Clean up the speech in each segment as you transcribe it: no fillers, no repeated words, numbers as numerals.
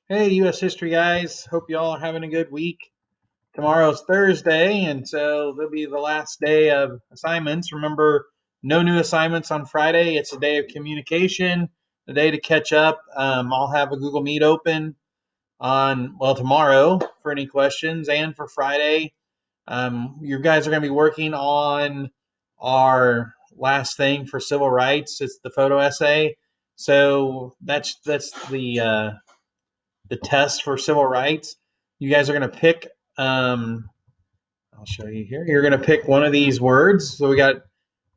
Hey, U.S. history guys. Hope you all are having a good week. Tomorrow's Thursday, and so there'll be the last day of assignments. Remember, no new assignments on Friday. It's a day of communication, a day to catch up. I'll have a Google Meet open on, well, tomorrow for any questions, and for Friday. You guys are going to be working on our last thing for civil rights. It's the photo essay. So that's the test for civil rights. You guys are going to pick, I'll show you here. You're going to pick one of these words. So we got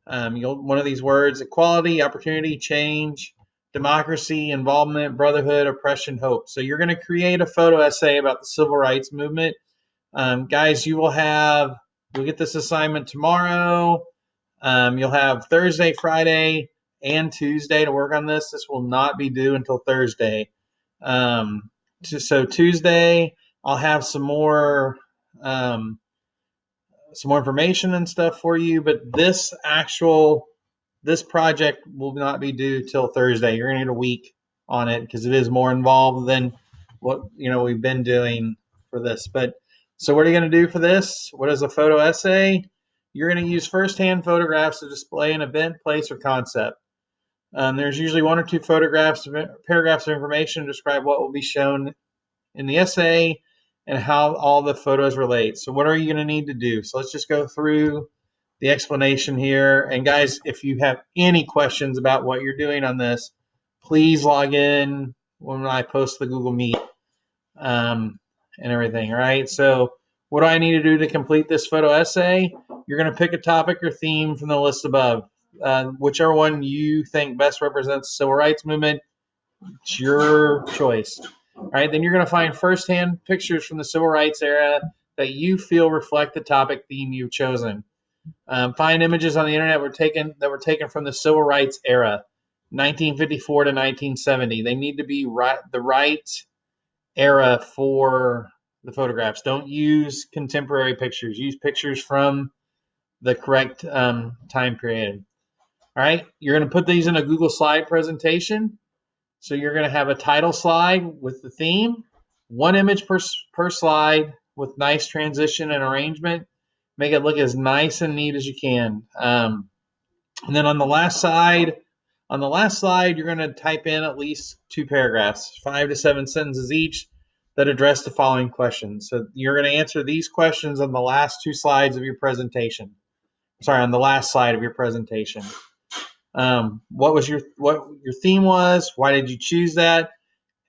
one of these words: equality, opportunity, change, democracy, involvement, brotherhood, oppression, hope. So you're going to create a photo essay about the civil rights movement. Guys, you'll get this assignment tomorrow. You'll have Thursday, Friday, and Tuesday to work on this. This will not be due until Thursday. Um, so Tuesday, I'll have um, some more information and stuff for you. But this project will not be due till Thursday. You're gonna get a week on it because it is more involved than what we've been doing for this. But so what are you gonna do for this? What is a photo essay? You're gonna use first-hand photographs to display an event, place, or concept. There's usually one or two paragraphs of information to describe what will be shown in the essay and how all the photos relate. So what are you going to need to do? So let's just go through the explanation here. And guys, if you have any questions about what you're doing on this, please log in when I post the Google Meet and everything. All right. So what do I need to do to complete this photo essay? You're going to pick a topic or theme from the list above. Whichever one you think best represents the civil rights movement, it's your choice. All right, then you're going to find firsthand pictures from the civil rights era that you feel reflect the topic theme you've chosen. Find images on the internet that were taken from the civil rights era, 1954 to 1970. They need to be the right era for the photographs. Don't use contemporary pictures. Use pictures from the correct time period. All right, you're going to put these in a Google slide presentation. So you're going to have a title slide with the theme, one image per slide with nice transition and arrangement. Make it look as nice and neat as you can. And then on the last slide, you're going to type in at least two paragraphs, 5 to 7 sentences each, that address the following questions. So you're going to answer these questions on the last two slides of your presentation. Sorry, on the last slide of your presentation. What your theme was? Why did you choose that?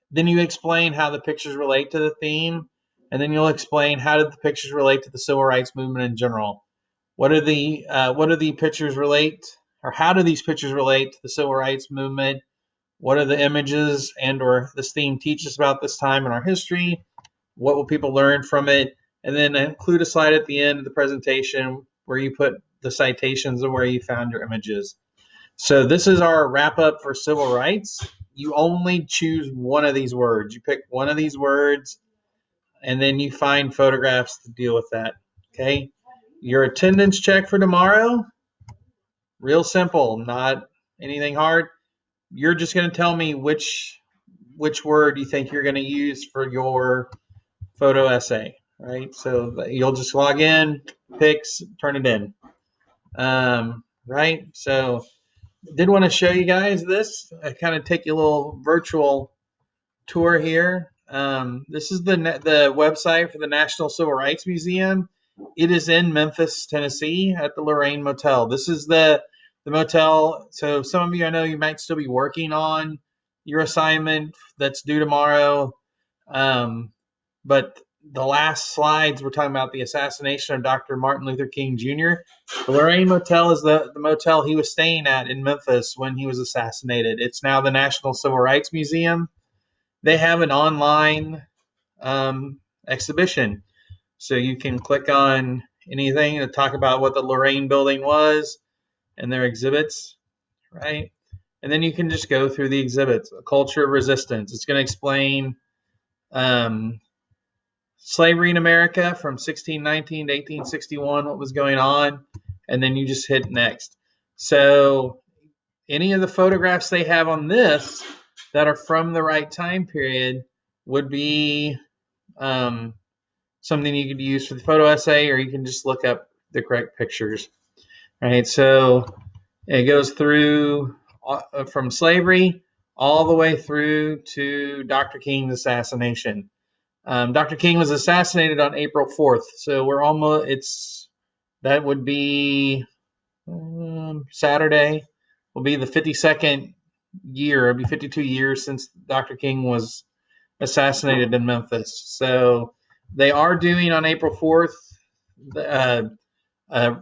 Then you explain how the pictures relate to the theme, and then you'll explain how did the pictures relate to the civil rights movement in general. What do the pictures relate, or how do these pictures relate to the civil rights movement? What are the images and or this theme teach us about this time in our history? What will people learn from it? And then include a slide at the end of the presentation where you put the citations of where you found your images. So this is our wrap up for civil rights. You only choose one of these words. You pick one of these words, and then you find photographs to deal with that. Okay. Your attendance check for tomorrow, real simple, not anything hard. You're just going to tell me which word you think you're going to use for your photo essay, right? So you'll just log in, picks, turn it in, right? So did want to show you guys this. I kind of take you a little virtual tour here. This is the website for the National Civil Rights Museum. It is in Memphis, Tennessee, at the Lorraine Motel. This is the motel. So some of you, I know you might still be working on your assignment that's due tomorrow. But the last slides, we're talking about the assassination of Dr. Martin Luther King Jr. The Lorraine Motel is the motel he was staying at in Memphis when he was assassinated. It's now the National Civil Rights Museum. They have an online exhibition. So you can click on anything to talk about what the Lorraine building was and their exhibits, right? And then you can just go through the exhibits. A culture of resistance. It's going to explain um, slavery in America from 1619 to 1861, what was going on, and then you just hit next. So any of the photographs they have on this that are from the right time period, would be something you could use for the photo essay, or you can just look up the correct pictures. All right, so it goes through from slavery all the way through to Dr. King's assassination. Dr. King was assassinated on April 4th, so we're almost, that would be Saturday, will be the 52nd year. It'll be 52 years since Dr. King was assassinated in Memphis. So they are doing on April 4th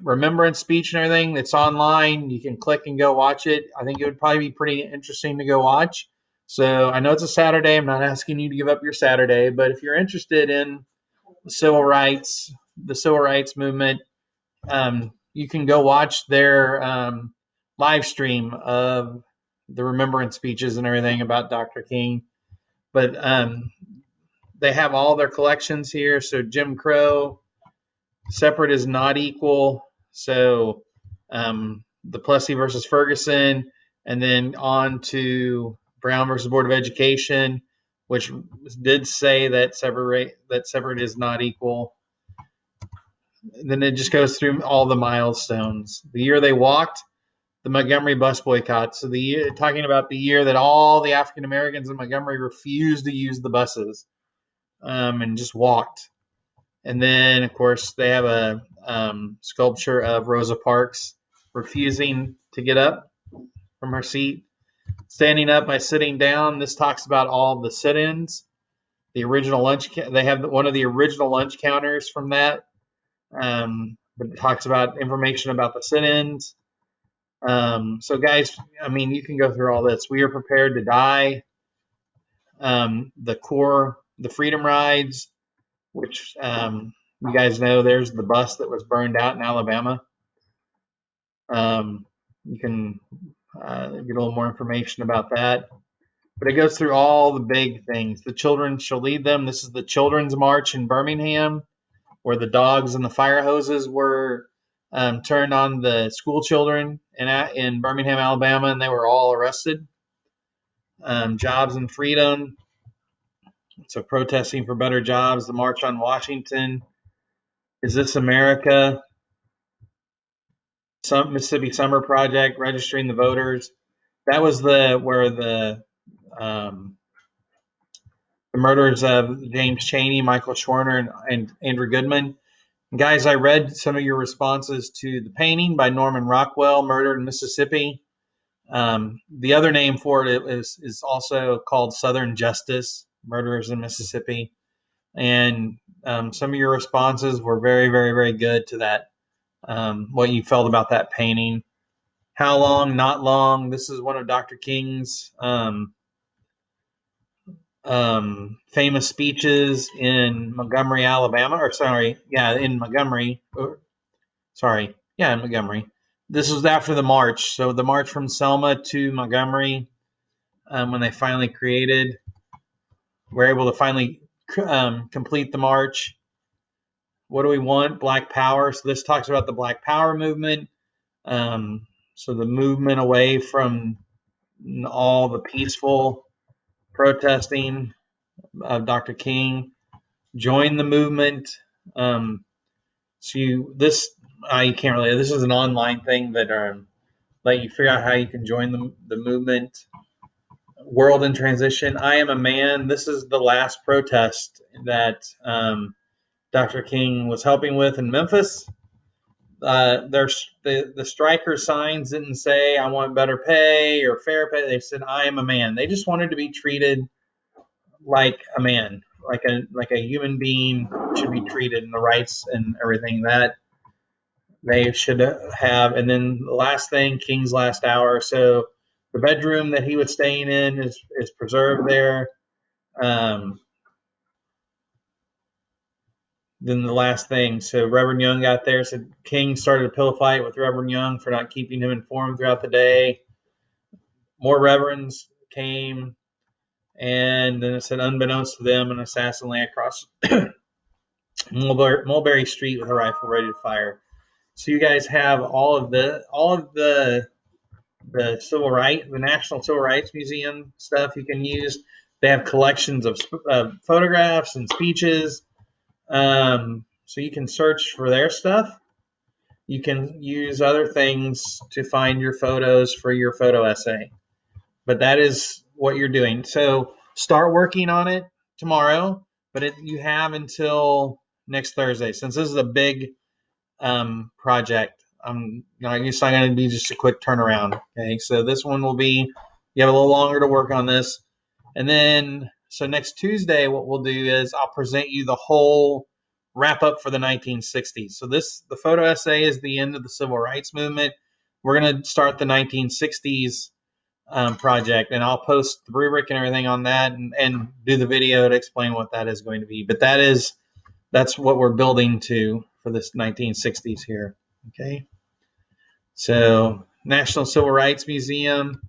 remembrance speech and everything. It's online. You can click and go watch it. I think it would probably be pretty interesting to go watch. So I know it's a Saturday. I'm not asking you to give up your Saturday, but if you're interested in civil rights, the civil rights movement, you can go watch their live stream of the remembrance speeches and everything about Dr. King. But they have all their collections here. So Jim Crow, separate is not equal. So the Plessy versus Ferguson, and then on to Brown versus Board of Education, which did say that separate is not equal. And then it just goes through all the milestones. The year they walked, the Montgomery bus boycott. So talking about the year that all the African Americans in Montgomery refused to use the buses and just walked. And then, of course, they have a sculpture of Rosa Parks refusing to get up from her seat, standing up by sitting down. This talks about all the sit-ins, the original lunch. They have one of the original lunch counters from that. But it talks about information about the sit-ins. So, guys, I mean, you can go through all this. We are prepared to die. The freedom rides, which you guys know, there's the bus that was burned out in Alabama. You can get a little more information about that. But it goes through all the big things. The children shall lead them. This is the Children's March in Birmingham, where the dogs and the fire hoses were turned on the school children in Birmingham, Alabama, and they were all arrested. Jobs and freedom. So protesting for better jobs. The March on Washington. Is This America? Mississippi Summer Project, registering the voters. That was where the murders of James Chaney, Michael Schwerner, and Andrew Goodman. And guys, I read some of your responses to the painting by Norman Rockwell, Murder in Mississippi. The other name for it is also called Southern Justice, Murders in Mississippi. And some of your responses were very, very, very good to that, what you felt about that painting. How long, not long. This is one of Dr. King's famous speeches in Montgomery, Alabama, in Montgomery. In Montgomery. This was after the march. So the march from Selma to Montgomery, when they finally were able to finally complete the march. What do we want? Black Power. So this talks about the Black Power movement. So the movement away from all the peaceful protesting of Dr. King. Join the movement. You can't really. This is an online thing that let you figure out how you can join the movement. World in Transition. I Am a Man. This is the last protest that Dr. King was helping with in Memphis. The striker signs didn't say I want better pay or fair pay. They said I am a man. They just wanted to be treated like a man, like a human being should be treated, and the rights and everything that they should have. And then the last thing, King's last hour. So the bedroom that he was staying in is preserved there. Then the last thing, so Reverend Young got there, said King started a pillow fight with Reverend Young for not keeping him informed throughout the day. More reverends came, and then it said, unbeknownst to them, an assassin lay across Mulberry Street with a rifle ready to fire. So you guys have all of the civil rights, the National Civil Rights Museum stuff you can use. They have collections of photographs and speeches. So you can search for their stuff. You can use other things to find your photos for your photo essay. But that is what you're doing. So start working on it tomorrow, but you have until next Thursday. Since this is a big project, it's not going to be just a quick turnaround. Okay, so this one will be, you have a little longer to work on this. And then, so next Tuesday, what we'll do is I'll present you the whole wrap up for the 1960s. So the photo essay is the end of the civil rights movement. We're going to start the 1960s project, and I'll post the rubric and everything on that, and do the video to explain what that is going to be. But that's what we're building to for this 1960s here. Okay, so National Civil Rights Museum,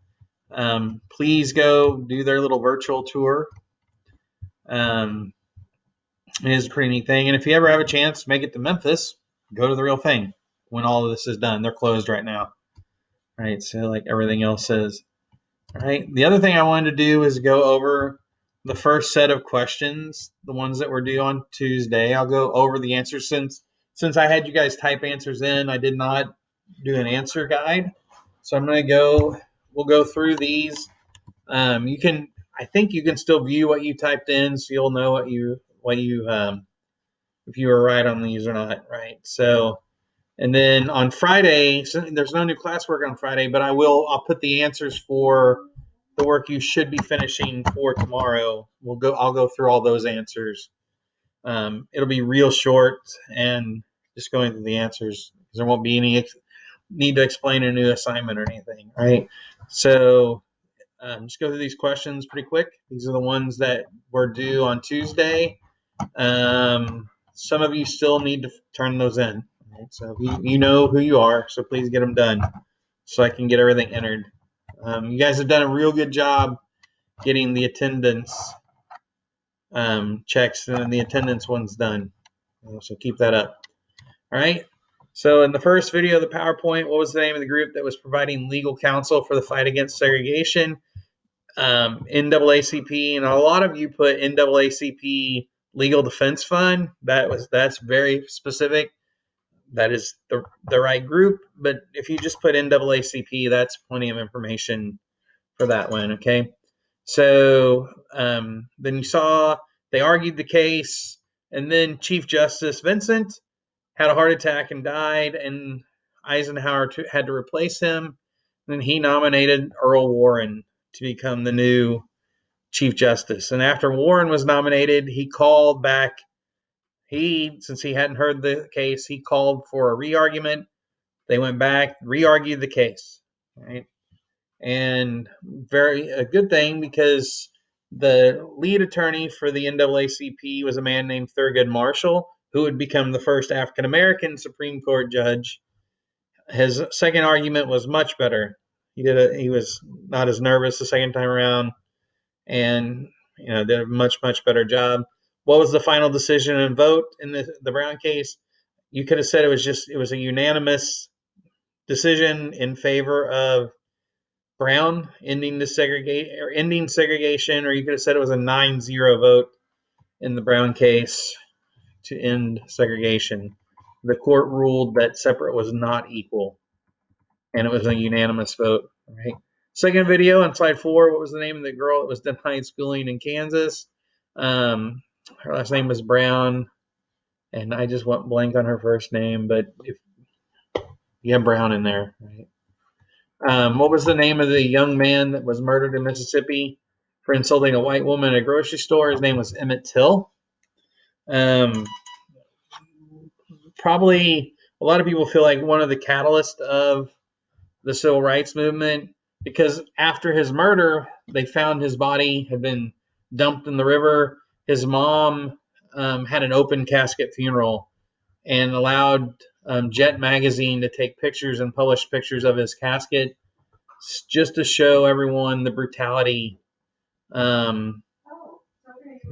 please go do their little virtual tour. It is a pretty neat thing, and if you ever have a chance, make it to Memphis, go to the real thing when all of this is done. They're closed right now, right? So like everything else is. All right. The other thing I wanted to do is go over the first set of questions, the ones that were due on Tuesday. I'll go over the answers since I had you guys type answers in. I did not do an answer guide, so we'll go through these. I think you can still view what you typed in, so you'll know what you if you were right on these or not. Right. So. And then on Friday, so there's no new classwork on Friday, but I'll put the answers for the work you should be finishing for tomorrow. I'll go through all those answers. It'll be real short and just going through the answers because there won't be any need to explain a new assignment or anything, right? So just go through these questions pretty quick. These are the ones that were due on Tuesday. Some of you still need to turn those in. Right? So you know who you are, so please get them done so I can get everything entered. You guys have done a real good job getting the attendance checks and the attendance one's done. So keep that up. All right. So in the first video of the PowerPoint, what was the name of the group that was providing legal counsel for the fight against segregation? NAACP, and a lot of you put NAACP Legal Defense Fund. That's very specific. That is the right group. But if you just put NAACP, that's plenty of information for that one. Okay. So then you saw they argued the case, and then Chief Justice Vincent had a heart attack and died, and Eisenhower had to replace him. And then he nominated Earl Warren to become the new Chief Justice. And after Warren was nominated, he called back. Since he hadn't heard the case, he called for a re-argument. They went back, re-argued the case, right? And a good thing because the lead attorney for the NAACP was a man named Thurgood Marshall, who would become the first African American Supreme Court judge. His second argument was much better. He was not as nervous the second time around, and did a much better job. What was the final decision and vote in the Brown case? You could have said it was a unanimous decision in favor of Brown ending segregation, or you could have said it was a 9-0 vote in the Brown case to end segregation. The court ruled that separate was not equal, and it was a unanimous vote. Right. Second video on slide 4. What was the name of the girl that was denied schooling in Kansas? Her last name was Brown, and I just went blank on her first name. But if you have Brown in there, right? What was the name of the young man that was murdered in Mississippi for insulting a white woman at a grocery store? His name was Emmett Till. Probably a lot of people feel like one of the catalysts of the civil rights movement, because after his murder, they found his body had been dumped in the river. His mom had an open casket funeral and allowed Jet Magazine to take pictures and publish pictures of his casket just to show everyone the brutality that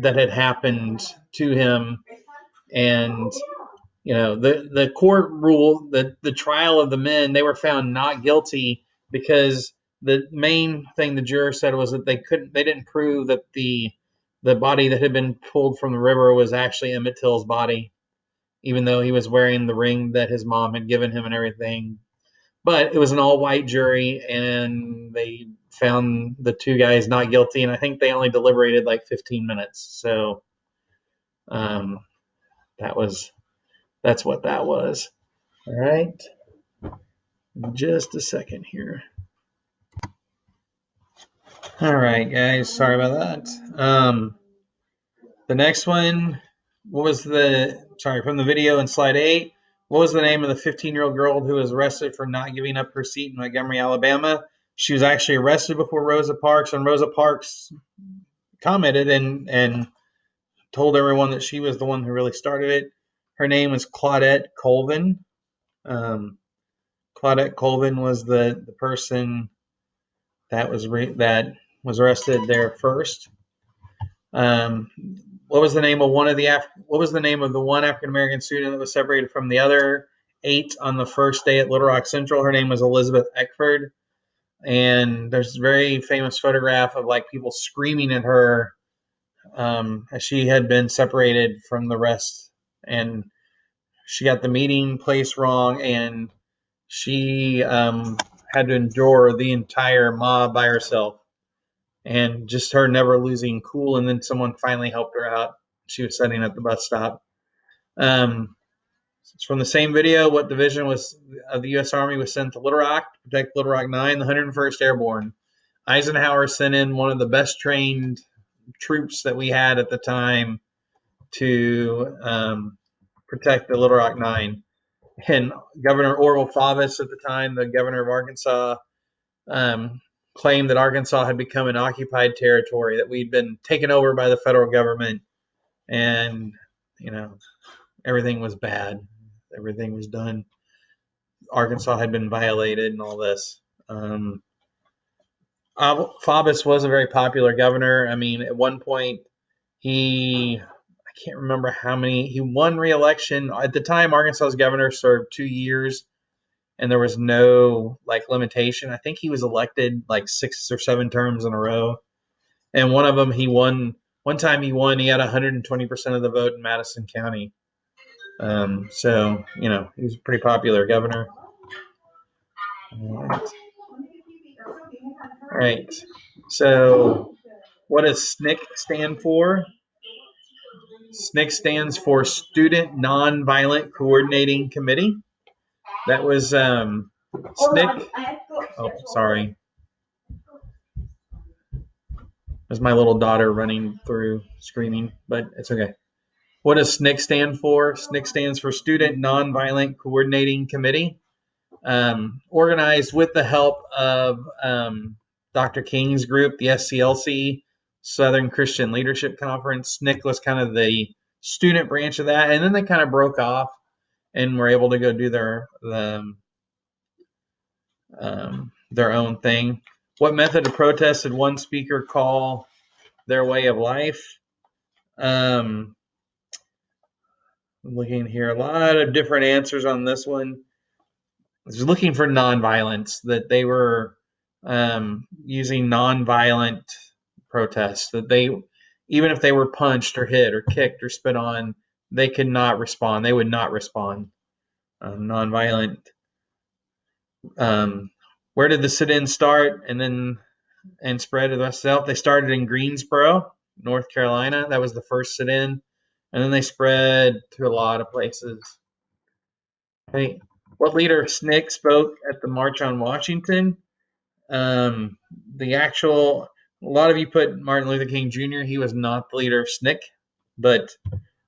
had happened to him. And the court ruled that the trial of the men, they were found not guilty because the main thing the juror said was that they didn't prove that the body that had been pulled from the river was actually Emmett Till's body, even though he was wearing the ring that his mom had given him and everything. But it was an all-white jury, and they found the two guys not guilty, and I think they only deliberated like 15 minutes. So um, that's what that was. All right, just a second here. All right, guys, sorry about that. The next one, from the video in slide 8, what was the name of the 15-year-old girl who was arrested for not giving up her seat in Montgomery, Alabama? She was actually arrested before Rosa Parks, and Rosa Parks commented and told everyone that she was the one who really started it. Her name was Claudette Colvin. Claudette Colvin was the person that was arrested there first. What was the name of the one African American student that was separated from the other 8 on the first day at Little Rock Central? Her name was Elizabeth Eckford, and there's a very famous photograph of like people screaming at her as she had been separated from the rest, and she got the meeting place wrong, and she had to endure the entire mob by herself. And just her never losing cool, and then someone finally helped her out. She was sitting at the bus stop. It's from the same video. What division of the U.S. Army was sent to Little Rock to protect Little Rock 9? The 101st Airborne. Eisenhower sent in one of the best trained troops that we had at the time to protect the Little Rock 9. And Governor Orville Faubus at the time, the governor of Arkansas, claimed that Arkansas had become an occupied territory, that we'd been taken over by the federal government, and everything was bad. Everything was done. Arkansas had been violated and all this. Faubus was a very popular governor. I mean, at one point, I can't remember how many, he won re-election. At the time, Arkansas's governor served 2 years, and there was no limitation. I think he was elected 6 or 7 terms in a row. And one of them he won. One time he won, he had 120% of the vote in Madison County. So, he was a pretty popular governor. All right. So, what does SNCC stand for? SNCC stands for Student Nonviolent Coordinating Committee. That was SNCC. Oh, sorry. There's my little daughter running through screaming, but it's okay. What does SNCC stand for? SNCC stands for Student Nonviolent Coordinating Committee. Organized with the help of Dr. King's group, the SCLC, Southern Christian Leadership Conference. SNCC was kind of the student branch of that, and then they kind of broke off and were able to go do their own thing. What method of protest did one speaker call their way of life? Looking here, a lot of different answers on this one. I was looking for nonviolence, that they were using nonviolent protests, that they, even if they were punched or hit or kicked or spit on, they could not respond. They would not respond. Nonviolent. Where did the sit-in start and spread to the rest of the South? They started in Greensboro, North Carolina. That was the first sit-in. And then they spread to a lot of places. Okay. What leader of SNCC spoke at the March on Washington? A lot of you put Martin Luther King Jr. He was not the leader of SNCC, but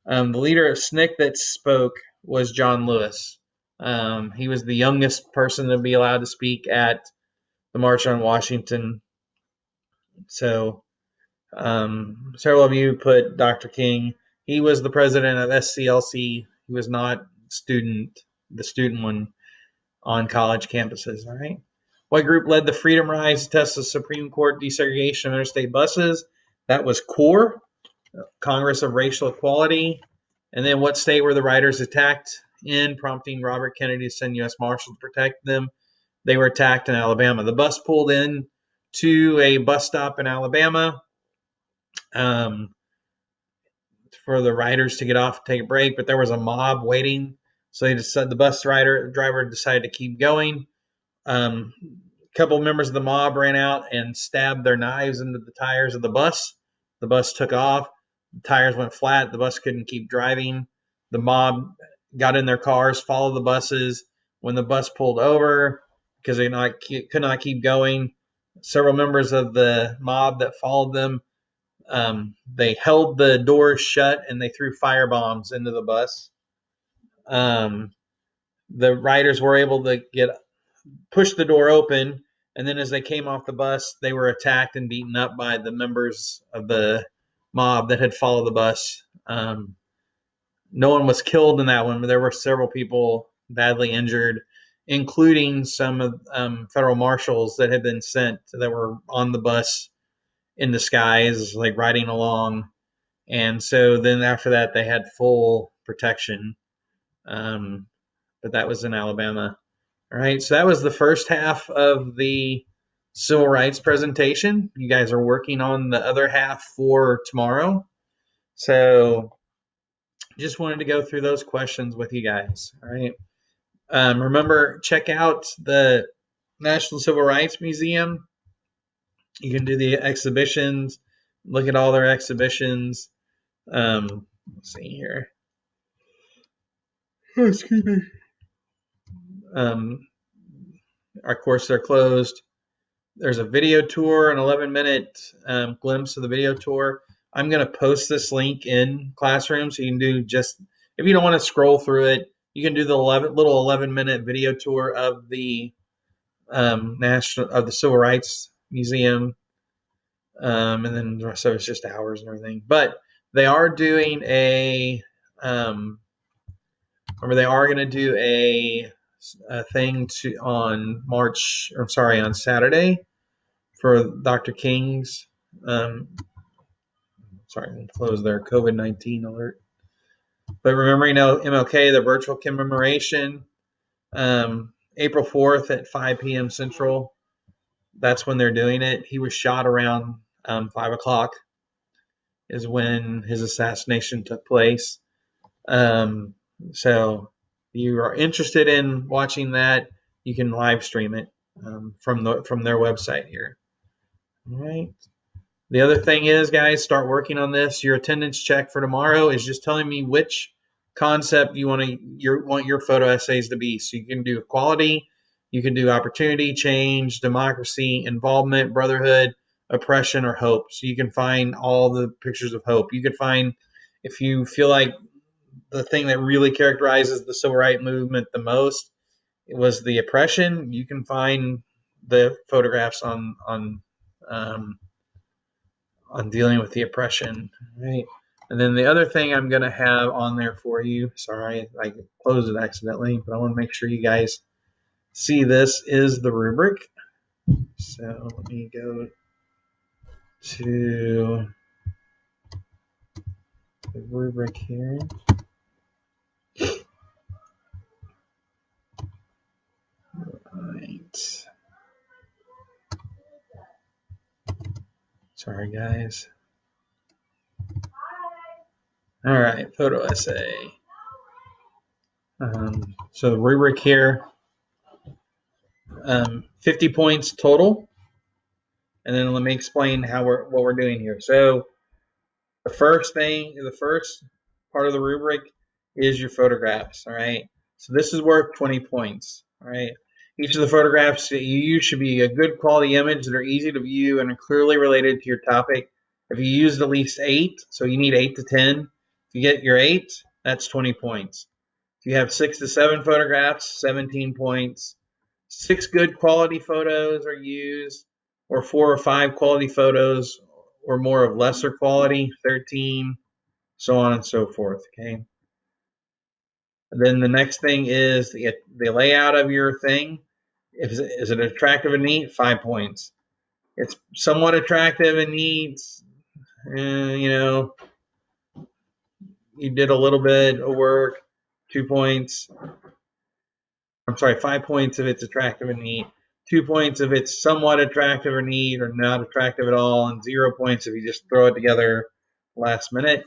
the leader of SNCC that spoke was John Lewis. He was the youngest person to be allowed to speak at the March on Washington. So several of you put Dr. King. He was the president of SCLC. He was not the student one on college campuses. All right. What group led the Freedom Rise to test the Supreme Court desegregation of interstate buses? That was CORE, Congress of Racial Equality. And then what state were the riders attacked in, prompting Robert Kennedy to send U.S. Marshals to protect them? They were attacked in Alabama. The bus pulled in to a bus stop in Alabama for the riders to get off, take a break, but there was a mob waiting, so the bus driver decided to keep going. A couple of members of the mob ran out and stabbed their knives into the tires of the bus. The bus took off. The tires went flat. The bus couldn't keep driving. The mob got in their cars, followed the buses. When the bus pulled over, because they could not keep going, several members of the mob that followed them, they held the doors shut and they threw fire bombs into the bus. The riders were able to push the door open, and then as they came off the bus, they were attacked and beaten up by the members of the mob that had followed the bus. No one was killed in that one, but there were several people badly injured, including some of federal marshals that had been sent that were on the bus in disguise, like riding along. And so then after that, they had full protection. But that was in Alabama. All right, so that was the first half of the civil rights presentation. You guys are working on the other half for tomorrow. So just wanted to go through those questions with you guys. All right. Remember, check out the National Civil Rights Museum. You can do the exhibitions, look at all their exhibitions. Let's see here. Excuse me. Of course, they're closed. There's a video tour, an 11-minute glimpse of the video tour. I'm going to post this link in Classroom, so you can do if you don't want to scroll through it, you can do the little 11-minute video tour of the Civil Rights Museum, and then so it's just hours and everything. But they are doing remember, they are going to do a thing on Saturday for Dr. King's. Close their COVID-19 alert. But remembering MLK, the virtual commemoration, April 4th at 5 p.m. Central. That's when they're doing it. He was shot around 5 o'clock is when his assassination took place. So if you are interested in watching that, you can live stream it from their website here. All right. The other thing is, guys, start working on this. Your attendance check for tomorrow is just telling me which concept you want your photo essays to be. So you can do equality, you can do opportunity, change, democracy, involvement, brotherhood, oppression, or hope. So you can find all the pictures of hope. You can find, if you feel like the thing that really characterizes the civil rights movement the most was the oppression, you can find the photographs on dealing with the oppression, right? And then the other thing I'm going to have on there for you, sorry, I closed it accidentally, but I want to make sure you guys see this, is the rubric. So let me go to the rubric here. All right. Sorry, guys. All right, photo essay. So the rubric here, 50 points total. And then let me explain what we're doing here. So the first part of the rubric is your photographs. All right. So this is worth 20 points. All right. Each of the photographs that you use should be a good quality image that are easy to view and are clearly related to your topic. If you used at least 8, so you need 8 to 10. If you get your 8, that's 20 points. If you have 6 to 7 photographs, 17 points. 6 good quality photos are used, or 4 or 5 quality photos or more of lesser quality, 13, so on and so forth. Okay. And then the next thing is the layout of your thing. Is it attractive and neat? 5 points. It's somewhat attractive and neat. You did a little bit of work. 2 points. I'm sorry, 5 points if it's attractive and neat. 2 points if it's somewhat attractive or neat or not attractive at all, and 0 points if you just throw it together last minute.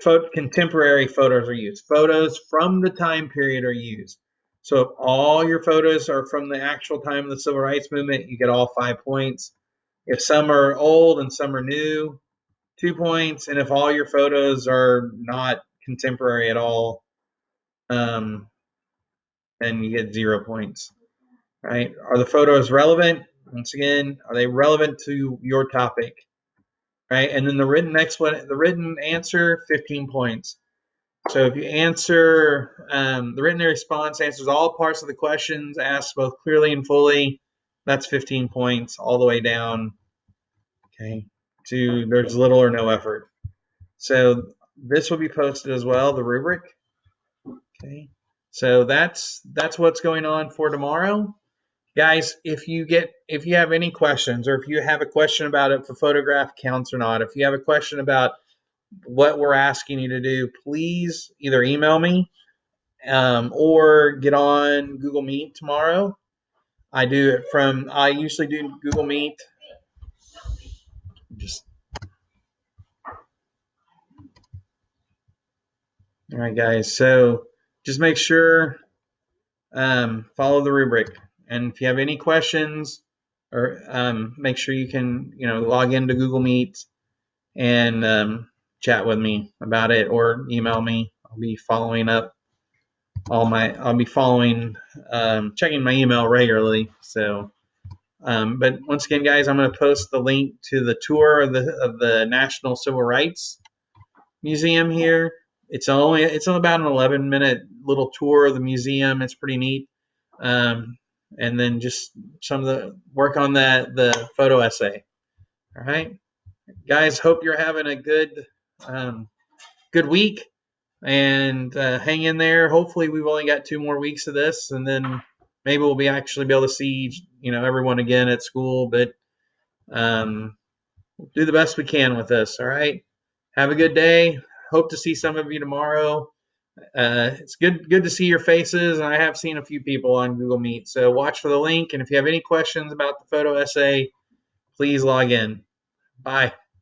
Contemporary photos are used. Photos from the time period are used. So if all your photos are from the actual time of the Civil Rights Movement, you get all 5 points. If some are old and some are new, 2 points. And if all your photos are not contemporary at all, then you get 0 points. Right? Are the photos relevant? Once again, are they relevant to your topic? Right? And then the written answer, 15 points. So if you answer, the written response answers all parts of the questions asked both clearly and fully, that's 15 points all the way down, okay, to there's little or no effort. So this will be posted as well, the rubric. Okay. So that's what's going on for tomorrow. Guys, if you have any questions, or if you have a question about if a photograph counts or not, if you have a question about what we're asking you to do, please either email me or get on Google Meet tomorrow. I usually do Google Meet. All right, guys. So just make sure, follow the rubric. And if you have any questions, or make sure you can, log into Google Meet and chat with me about it, or email me. I'll be following up checking my email regularly. So, but once again, guys, I'm going to post the link to the tour of the National Civil Rights Museum here. It's about an 11-minute little tour of the museum. It's pretty neat. And then just some of the work on the photo essay. All right, guys. Hope you're having a good week, and hang in there. Hopefully, we've only got 2 more weeks of this, and then maybe we'll be able to see everyone again at school. But we'll do the best we can with this. All right. Have a good day. Hope to see some of you tomorrow. It's good to see your faces, and I have seen a few people on Google Meet. So watch for the link, and if you have any questions about the photo essay, please log in. Bye.